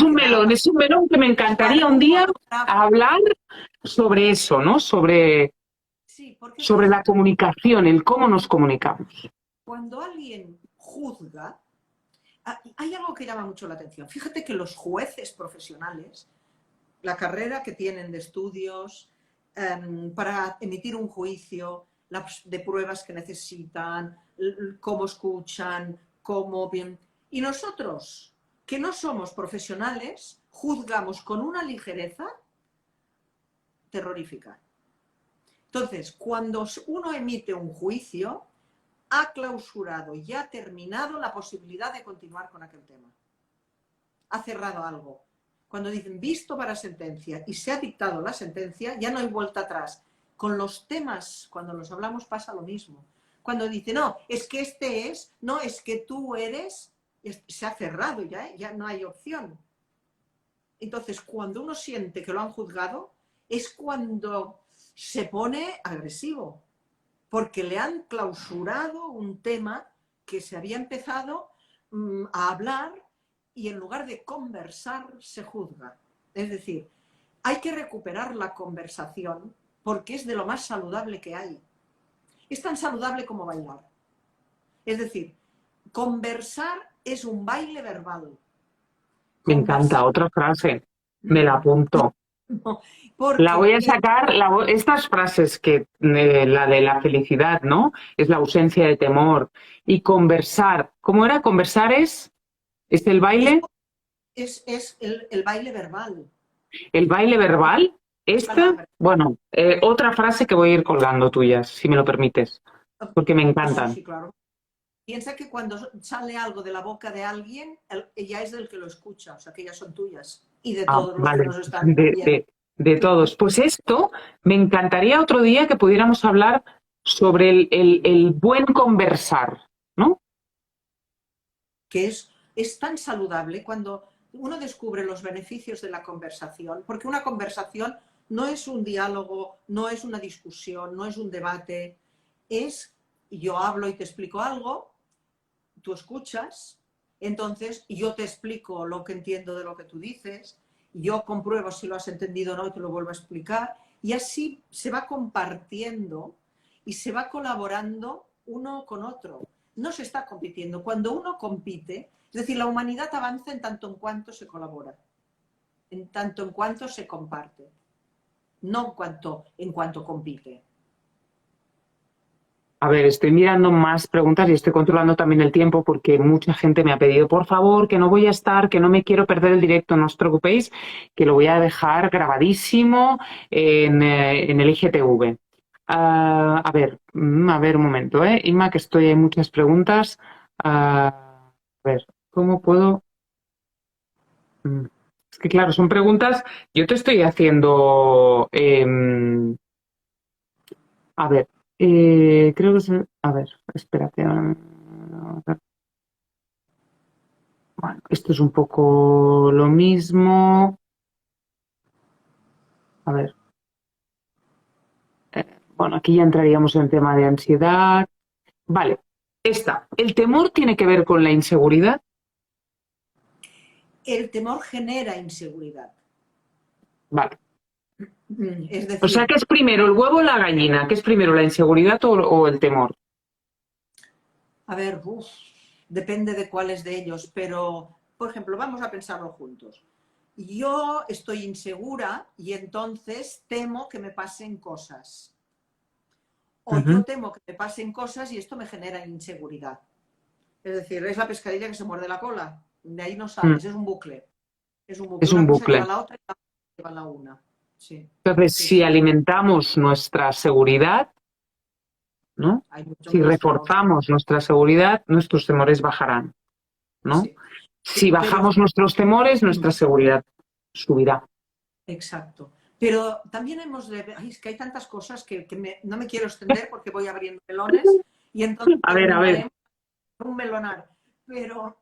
un melón que me encantaría un día hablar sobre eso, ¿no? Sobre la comunicación, el cómo nos comunicamos. Cuando alguien juzga, hay algo que llama mucho la atención. Fíjate que los jueces profesionales, la carrera que tienen de estudios para emitir un juicio, de pruebas que necesitan, cómo escuchan, cómo bien... Y nosotros, que no somos profesionales, juzgamos con una ligereza terrorífica. Entonces, cuando uno emite un juicio, ha clausurado y ha terminado la posibilidad de continuar con aquel tema. Ha cerrado algo. Cuando dicen visto para sentencia y se ha dictado la sentencia, ya no hay vuelta atrás. Con los temas, cuando los hablamos, pasa lo mismo. Cuando dicen, no, es que este es, no, es que tú eres... Se ha cerrado ya no hay opción. Entonces, cuando uno siente que lo han juzgado, es cuando se pone agresivo, porque le han clausurado un tema que se había empezado a hablar y en lugar de conversar, se juzga. Es decir, hay que recuperar la conversación porque es de lo más saludable que hay. Es tan saludable como bailar. Es decir, conversar es un baile verbal. Me encanta, otra frase. Me la apunto. No, la voy a sacar, estas frases que la de la felicidad, ¿no? Es la ausencia de temor. Y conversar. ¿Cómo era? ¿Conversar es el baile? Es el baile verbal. ¿El baile verbal? Bueno, otra frase que voy a ir colgando tuyas, si me lo permites, porque me encantan. Sí, claro. Piensa que cuando sale algo de la boca de alguien, ella es del que lo escucha, o sea que ellas son tuyas. Y de todos los que nos están viendo. De todos. Pues esto, me encantaría otro día que pudiéramos hablar sobre el buen conversar, ¿no? Que es tan saludable cuando uno descubre los beneficios de la conversación, porque una conversación no es un diálogo, no es una discusión, no es un debate, es yo hablo y te explico algo, tú escuchas, entonces yo te explico lo que entiendo de lo que tú dices, yo compruebo si lo has entendido o no y te lo vuelvo a explicar, y así se va compartiendo y se va colaborando uno con otro. No se está compitiendo. Cuando uno compite, es decir, la humanidad avanza en tanto en cuanto se colabora, en tanto en cuanto se comparte, no en cuanto compite. A ver, estoy mirando más preguntas y estoy controlando también el tiempo porque mucha gente me ha pedido, por favor, que no voy a estar, que no me quiero perder el directo, no os preocupéis, que lo voy a dejar grabadísimo en el IGTV. A ver, un momento, ¿eh? Inma, que hay muchas preguntas. A ver, ¿cómo puedo? Mm, Es que claro, son preguntas. Yo te estoy haciendo. A ver, creo que es. A ver, espérate. Bueno, esto es un poco lo mismo. A ver, bueno, aquí ya entraríamos en tema de ansiedad. Vale, ¿el temor tiene que ver con la inseguridad? El temor genera inseguridad. Vale. Es O sea, decir, ¿qué es primero, el huevo o la gallina? ¿Qué es primero, la inseguridad o el temor? a ver, depende de cuáles de ellos, pero, por ejemplo, vamos a pensarlo juntos. Yo estoy insegura y entonces temo que me pasen cosas. O yo Ujú. temo que me pasen cosas y esto me genera inseguridad. Es decir, es la pescadilla que se muerde la cola. De ahí no Mm, sales, es un bucle. Es un bucle. Es un Una cosa lleva bucle. a la otra y la otra lleva a la una. Sí, Entonces, sí, si sí. alimentamos nuestra seguridad, ¿no? Hay mucho Si menos temor. reforzamos nuestra seguridad, nuestros temores bajarán, ¿no? Sí, Si pero bajamos nuestros temores, nuestra seguridad subirá. exacto. Pero también hemos de... Ay, es que hay tantas cosas que, no me quiero extender porque voy abriendo melones y entonces A ver. terminaremos con un melonar. Pero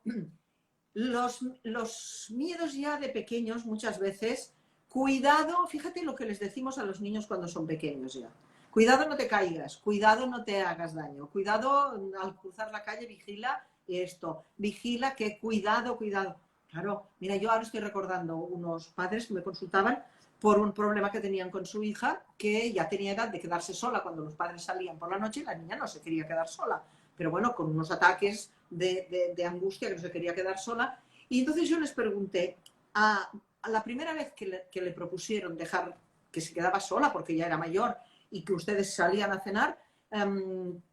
los miedos ya de pequeños muchas veces, cuidado, fíjate lo que les decimos a los niños cuando son pequeños ya. Cuidado no te caigas, cuidado no te hagas daño, cuidado al cruzar la calle, vigila esto, vigila que cuidado, cuidado. Claro, mira, yo ahora estoy recordando unos padres que me consultaban por un problema que tenían con su hija, que ya tenía edad de quedarse sola cuando los padres salían por la noche y la niña no se quería quedar sola, pero bueno, con unos ataques de angustia que no se quería quedar sola. Y entonces yo les pregunté, a la primera vez que le propusieron dejar que se quedaba sola porque ya era mayor y que ustedes salían a cenar,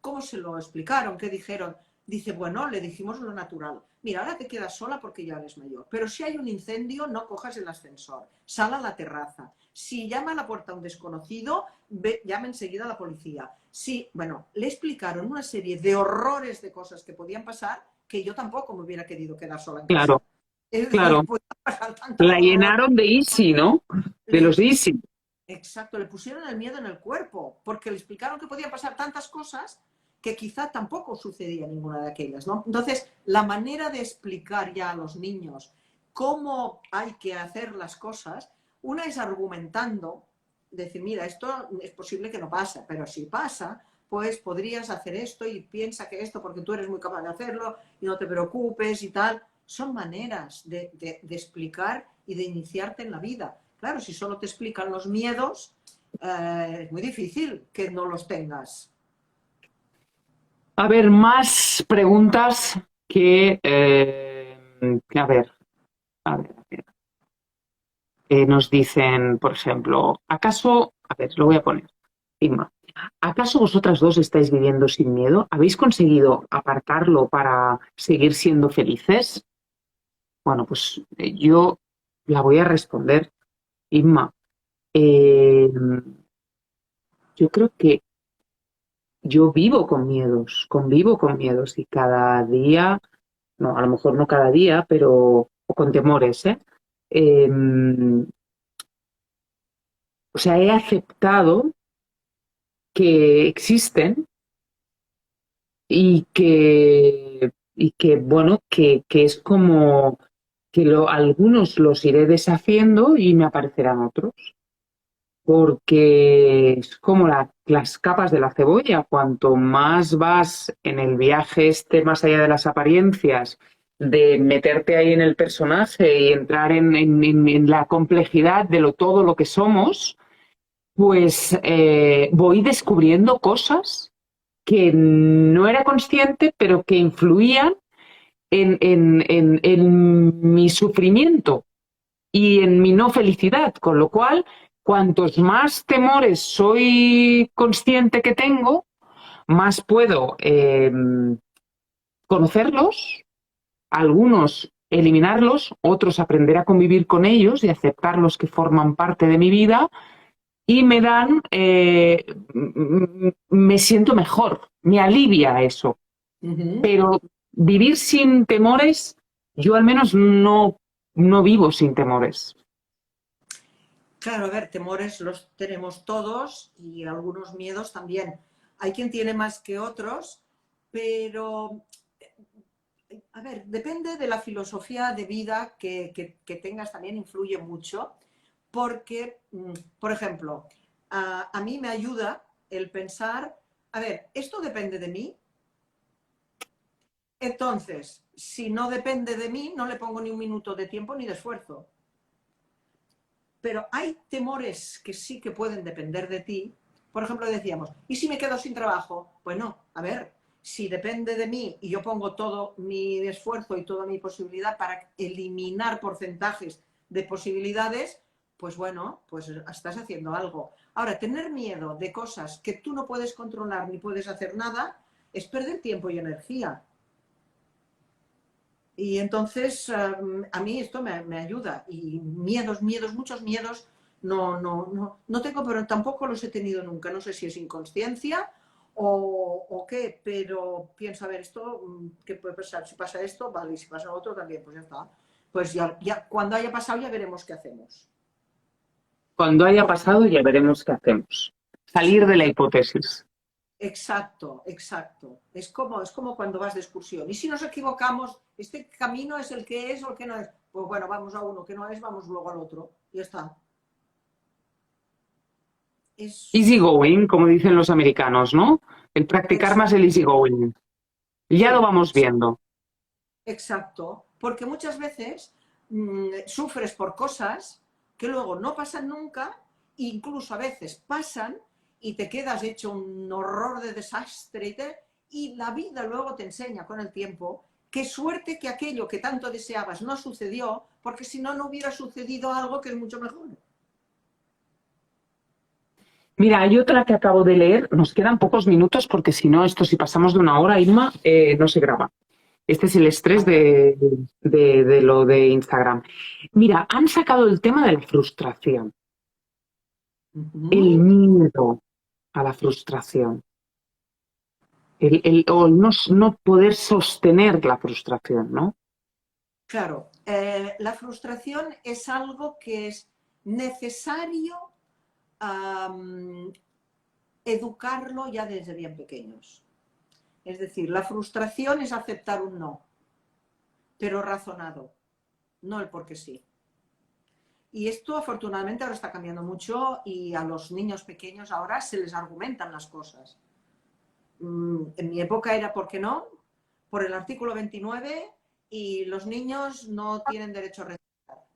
¿cómo se lo explicaron? ¿Qué dijeron? Dice, bueno, le dijimos lo natural. Mira, ahora te quedas sola porque ya eres mayor. Pero si hay un incendio, no cojas el ascensor. Sal a la terraza. Si llama a la puerta a un desconocido, llama enseguida a la policía. Sí, bueno, le explicaron una serie de horrores de cosas que podían pasar que yo tampoco me hubiera querido quedar sola en casa. Claro, Es decir, claro. podían pasar tantos La horrores. llenaron de Easy, ¿no? De los Easy. Exacto, le pusieron el miedo en el cuerpo, porque le explicaron que podían pasar tantas cosas que quizá tampoco sucedía ninguna de aquellas, ¿no? Entonces, la manera de explicar ya a los niños cómo hay que hacer las cosas, una es argumentando, decir, mira, esto es posible que no pase, pero si pasa, pues podrías hacer esto y piensa que esto, porque tú eres muy capaz de hacerlo y no te preocupes y tal. Son maneras de explicar y de iniciarte en la vida. Claro, si solo te explican los miedos, es muy difícil que no los tengas. A ver, más preguntas a ver, a ver. Nos dicen, por ejemplo, a ver, lo voy a poner, Inma, ¿acaso vosotras dos estáis viviendo sin miedo? ¿Habéis conseguido apartarlo para seguir siendo felices? Bueno, pues yo la voy a responder, Inma. Eh, yo creo que yo convivo con miedos y cada día, no, a lo mejor no cada día, pero o con temores, ¿eh? Eh, o sea, he aceptado que existen y que bueno, que es como que algunos los iré deshaciendo y me aparecerán otros, porque es como las capas de la cebolla, cuanto más vas en el viaje más allá de las apariencias, de meterte ahí en el personaje y entrar en la complejidad de todo lo que somos, pues voy descubriendo cosas que no era consciente, pero que influían en mi sufrimiento y en mi no felicidad, con lo cual, cuantos más temores soy consciente que tengo, más puedo conocerlos, algunos eliminarlos, otros aprender a convivir con ellos y aceptarlos que forman parte de mi vida y me dan, me siento mejor, me alivia eso. Pero vivir sin temores, yo al menos no vivo sin temores. Claro, a ver, temores los tenemos todos y algunos miedos también. Hay quien tiene más que otros, pero, a ver, depende de la filosofía de vida que tengas, también influye mucho, porque, por ejemplo, a mí me ayuda el pensar, a ver, esto depende de mí, entonces, si no depende de mí, no le pongo ni un minuto de tiempo ni de esfuerzo. Pero hay temores que sí que pueden depender de ti. Por ejemplo, decíamos, ¿y si me quedo sin trabajo? Pues no, a ver, si depende de mí y yo pongo todo mi esfuerzo y toda mi posibilidad para eliminar porcentajes de posibilidades, pues bueno, pues estás haciendo algo. Ahora, tener miedo de cosas que tú no puedes controlar ni puedes hacer nada es perder tiempo y energía. Y entonces a mí esto me ayuda. Y miedos, muchos miedos no tengo, pero tampoco los he tenido nunca. No sé si es inconsciencia o qué, pero pienso, a ver, esto, ¿qué puede pasar? Si pasa esto, vale, y si pasa otro también, pues ya está. Pues ya cuando haya pasado ya veremos qué hacemos. Cuando haya Porque, pasado ya veremos qué hacemos. Salir sí, de la hipótesis. exacto, exacto. Es como cuando vas de excursión. Y si nos equivocamos, este camino es el que es o el que no es. Pues bueno, vamos a uno que no es, vamos luego al otro. Y ya está. Es Easy going, como dicen los americanos, ¿no? El practicar más el exacto. easy going. Ya lo Sí, vamos viendo. exacto. Porque muchas veces sufres por cosas que luego no pasan nunca, incluso a veces pasan y te quedas hecho un horror de desastre y la vida luego te enseña con el tiempo qué suerte que aquello que tanto deseabas no sucedió, porque si no, no hubiera sucedido algo que es mucho mejor. Mira, hay otra que acabo de leer. Nos quedan pocos minutos porque si no, esto si pasamos de una hora, Irma, no se graba. Este es el estrés Vale. de lo de Instagram. Mira, han sacado el tema de la frustración, el Uh-huh. miedo a la frustración, o no poder sostener la frustración, ¿no? Claro, la frustración es algo que es necesario um, educarlo ya desde bien pequeños. Es decir, la frustración es aceptar un no, pero razonado, no el porque sí. Y esto afortunadamente ahora está cambiando mucho y a los niños pequeños ahora se les argumentan las cosas. En mi época era porque no, por el artículo 29 y los niños no tienen derecho a rechazar.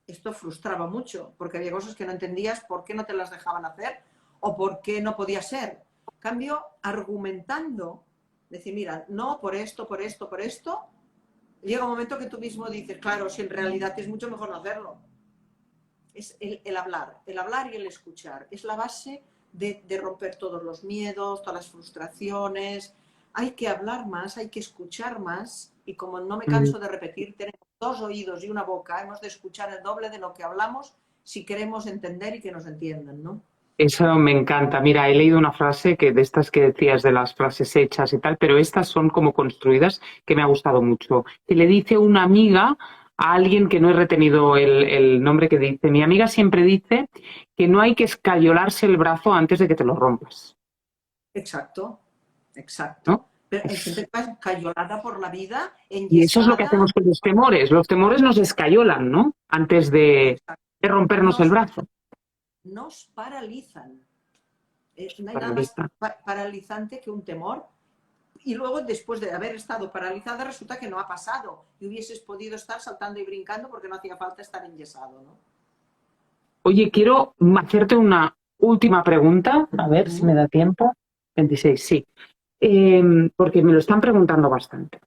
Esto frustraba mucho porque había cosas que no entendías por qué no te las dejaban hacer o por qué no podía ser. Cambio, argumentando, decir, mira, no, por esto, por esto, por esto, llega un momento que tú mismo dices, claro, si en realidad es mucho mejor no hacerlo. Es el hablar y el escuchar. Es la base de romper todos los miedos, todas las frustraciones. Hay que hablar más, hay que escuchar más. Y como no me Mm. canso de repetir, tenemos dos oídos y una boca. Hemos de escuchar el doble de lo que hablamos si queremos entender y que nos entiendan, ¿no? Eso me encanta. Mira, he leído una frase que de estas que decías de las frases hechas y tal, pero estas son como construidas que me ha gustado mucho. Que le dice una amiga a alguien que no he retenido el nombre que dice. Mi amiga siempre dice que no hay que escayolarse el brazo antes de que te lo rompas, Exacto, ¿no? exacto. Pero hay gente que va cayolada por la vida, Y eso es lo que enyesada. hacemos con los temores. Los temores nos escayolan, ¿no? Antes Exacto. de rompernos el Nos, brazo. nos paralizan. No hay nada más Paraliza. paralizante que un temor. Y luego, después de haber estado paralizada, resulta que no ha pasado. Y hubieses podido estar saltando y brincando porque no hacía falta estar enyesado, ¿no? Oye, quiero hacerte una última pregunta, a ver si me da tiempo. 26, sí. Porque me lo están preguntando bastante.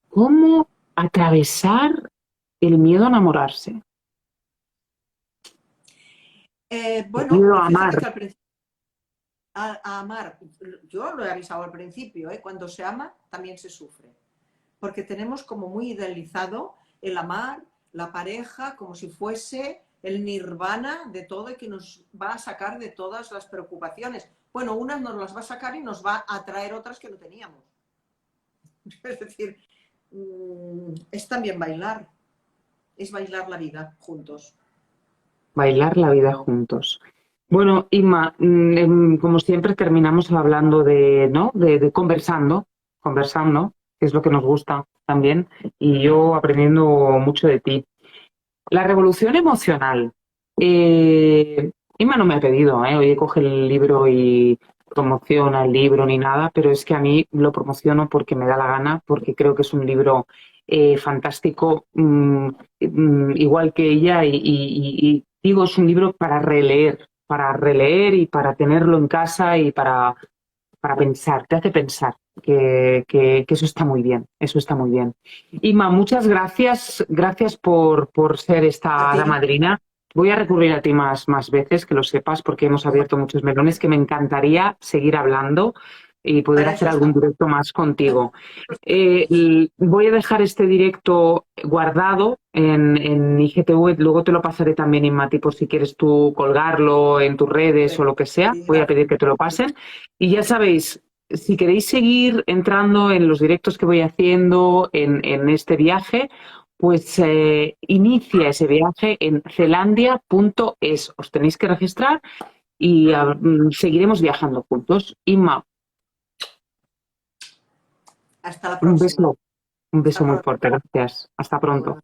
¿Cómo atravesar el miedo a enamorarse? El Bueno, miedo a fíjate amar. que al principio, a amar, yo lo he avisado al principio, cuando se ama también se sufre. Porque tenemos como muy idealizado el amar, la pareja, como si fuese el nirvana de todo y que nos va a sacar de todas las preocupaciones. Bueno, unas nos las va a sacar y nos va a traer otras que no teníamos. Es decir, es también bailar, es bailar la vida juntos. Bailar la vida juntos. Bueno, Inma, como siempre terminamos hablando de, ¿no? De conversando, que es lo que nos gusta también, y yo aprendiendo mucho de ti. La revolución emocional. Inma no me ha pedido, oye, coge el libro y promociona el libro ni nada, pero es que a mí lo promociono porque me da la gana, porque creo que es un libro fantástico, igual que ella, y digo, es un libro para releer y para tenerlo en casa y para pensar, te hace pensar que eso está muy bien, eso está muy bien. Inma, muchas gracias por ser esta A ti. hada madrina. Voy a recurrir a ti más veces, que lo sepas, porque hemos abierto muchos melones que me encantaría seguir hablando y poder Para eso hacer algún estamos. directo más contigo. Voy a dejar este directo guardado en IGTV, luego te lo pasaré también, Inma, por si quieres tú colgarlo en tus redes o lo que sea, voy a pedir que te lo pasen. Y ya sabéis, si queréis seguir entrando en los directos que voy haciendo en este viaje, pues inicia ese viaje en zelandia.es. Os tenéis que registrar y seguiremos viajando juntos. Inma, Hasta la un próxima. beso Hasta muy pronto. fuerte. Gracias. Hasta pronto.